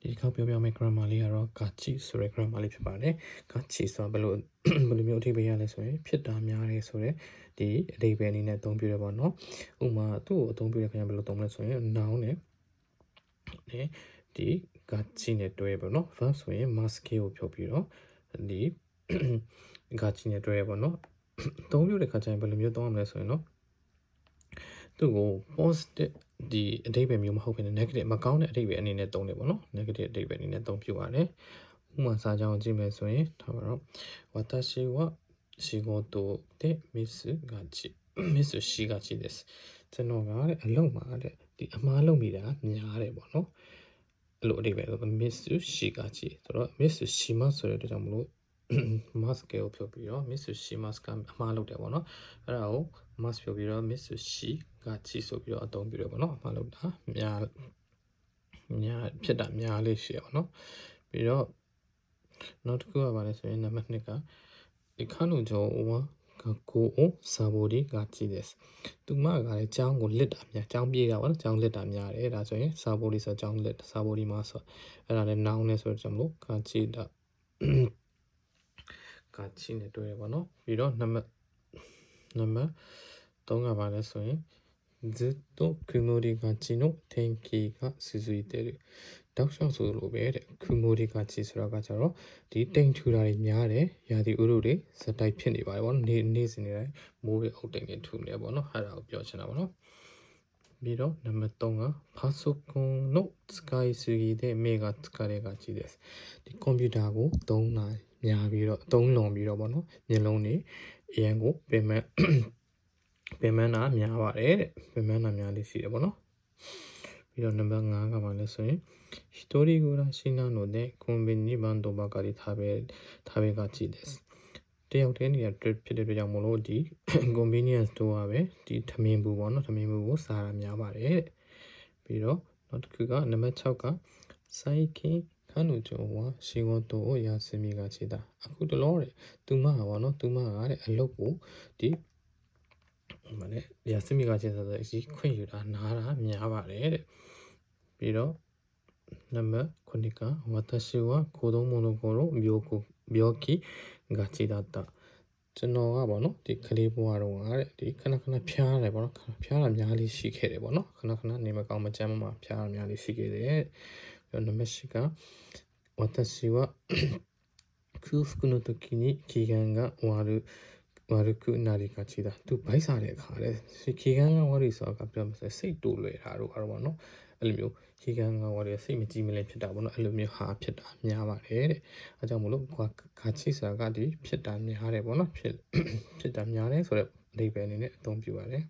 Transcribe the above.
ဒီတစ်ခေါက်ပြောပြမယ့် grammar လေးကတော့ gachi ဆိုတဲ့ grammar လေးဖြစ်ပါတယ် gachi ဆိုတာဘယ်လိုမျိုးအဓိပ္ပာယ်ရလဲဆိုရင်ဖြစ်တာများတယ်ဆိုတော့ဒီအဓိပ္ပာယ်အနေနဲ့အသုံးပြုရပါတော့ဥပမာသူ့ကိုအသုံးပြုတဲ့ခါကျဘယ်လိုသုံးမလဲဆိုရင် noun နဲ့ဒီ gachi နဲ့တွဲပေါ့နော် verb ဆိုရင် mask ကိုဖြုတ်ပြီးတော့ဒီ gachi နဲ့တွဲရပါတော့အသုံးပြုတဲ့ခါကျရင်ဘယ်လိုမျိုးသုံးရမလဲဆိုရင်တော့သူ့ကို positive ဒီအဓိပ္ပာယ်မျိုးမဟုတ်ဘဲ negative မကောင်းတဲ့အဓိပ္ပာယ်အနေနဲ့သုံးတယ်ပေါ့နော် negative အဓိပ္ပာယ်အနေနဲ့သုံးပြပါတယ်ဥပမာစာကြောင်းကြည့်မယ်ဆိုရင်ဒါပါတော့私は仕事でミスがちミスしがちですကျွန်တော်ကအလုပ်မှာတဲ့ဒီအမှားလုပ်မိတာများတယ်ပေါ့နော်အဲ့လိုအဓိပ္ပာယ်ဆို miss ရှိကချီဆိုတော့ miss ရှိမဆိုတဲ့အတွက်ကြောင့်မလို့ mask ကိုဖြုတ်ပြီးတော့ miss ရှိ mask ကအမှားလုပ်တယ်ပေါ့နော်အဲ့ဒါကို mask ဖြုတ်ပြီးတော့ miss ရှိကချီဆိုပြီးတော့အသုံးပြုတယ်ပေါ့နော်အမှားလုပ်တာများဖြစ်တာများလေးရှိရပါတော့ပြီးတော့နောက်တစ်ခုကပါလဲဆိုရင်နံပါတ်2ကဒီခါနုကျော်ဝါကိုအိုစာဘိုဒီကကြည့်တယ်သူမကလည်းကျောင်းကိုလစ်တာများကျောင်းပြေးတာပေါ့နော်ကျောင်းလစ်တာများတယ်ဒါဆိုရင်စာဘိုဒီဆိုကျောင်းလစ်စာဘိုဒီမှာဆိုအဲ့ဒါလည်း noun နဲ့ဆိုတော့ကျွန်တော်ကကြည့်တာကကြည့်နေတွေ့ရပါတော့ပြီးတော့နံပါတ်3ကပါလဲဆိုရင်ずっと曇りがちの天気が続いているတောက်လျှောက်ဆိုလိုပဲတဲ့曇りがちဆိုတာကကြတော့ဒီတိမ်ထူတာတွေများတယ်ရာသီဥတုတွေစက်တိုက်ဖြစ်နေပါတယ်ဗောနော်နေ့စဉ်နေတိုင်းမိုးတွေအုပ်တိမ်တွေထူနေဗောနော်အဲ့ဒါကိုပြောချင်တာဗောနော်ပြီးတော့နံပါတ်3ကパソコンの使いすぎで目が疲れがちですဒီကွန်ပျူတာကိုသုံးတာများပြီးတော့သုံးလွန်ပြီးတော့ဗောနော်မျက်လုံးတွေအရန်ကိုပင်မနာများပါတယ်တဲ့ပင်မနာများလေးရှိတယ်ဗောနော်ပြီးတော့နံပါတ်5ကမှလည်းဆိုရင်一人暮らしなのでコンビニバンドばかり食べがちですတယောက်တည်းနေရာဖြစ်တဲ့အတွက်ကြောင့်မလို့ဒီ convenience store ကပဲဒီထမင်းဘူးပေါ့နော်ထမင်းဘူးကိုစားရများပါတယ်တဲ့ပြီးတော့နောက်တစ်ခုကနံပါတ်6က最近彼女は仕事を休みがちだအခုတလောတဲ့သူမကပေါ့နော်သူမကတဲ့အလုပ်ကိုဒီမနဲ့休みがちဆိုတော့ဒီခွင့်ယူတာနားတာများပါတယ်တဲ့ပြီးတော့နံပါတ်9က私は子供の頃病気がちだったကျွန်တော်ကပေါ့နော်ဒီကလေးဘဝတော့တဲ့ဒီခဏဖျားတယ်ပေါ့နော်ဖျားတာများလေးရှိခဲ့တယ်ပေါ့နော်ခဏနေမကောင်းမကျန်းမဖျားတာများလေးရှိခဲ့တယ်ပြီးတော့နံပါတ်10က私は空腹の時に機嫌が悪くなりがちだသူဗိုက်စားတဲ့အခါလေခေကန်းကဝရီဆိုတာကပြောမယ်ဆိုစိတ်တူလွယ်တာတို့ကတော့ပေါ့နော်အဲ့လိုမျိုးခေကန်းကဝရီစိတ်မကြည်မလင်ဖြစ်တာပေါ့နော်အဲ့လိုမျိုးဟာဖြစ်တာများပါတယ်တဲ့အဲကြောင့်မလို့ဂါချိဆိုတာကဒီဖြစ်တာများတယ်ပေါ့နော်ဖြစ်တာများတယ်ဆိုတော့အဓိပ္ပာယ်အနေနဲ့အသုံးပြုပါတယ်